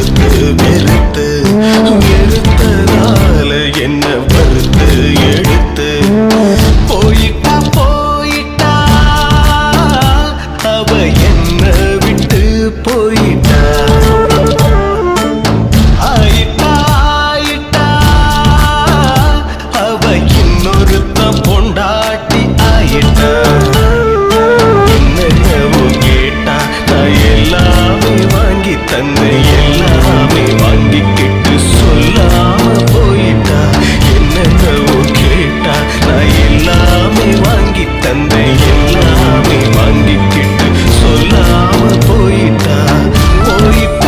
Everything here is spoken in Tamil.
வெறுத்து வெறுத்து வெறுத்ததால என்ன வறுத்து எடுத்து போயிட்டா போயிட்டா அவ என்ன விட்டு போயிட்டா ஆயிட்டா ஆயிட்டா அவ இன்னொருத்த பொண்டாட்டி ஆயிட்டா என்னவோ கேட்டா நான் எல்லாமே வாங்கி தந்தேன் எல்லாமே வாங்கிக்கிட்டு சொல்லாம போயிட்டா என்னவோ கேட்டா நான் எல்லாமே வாங்கி தந்தேன் எல்லாமே வாங்கிக்கிட்டு சொல்லாம போயிட்டா போயிட்டா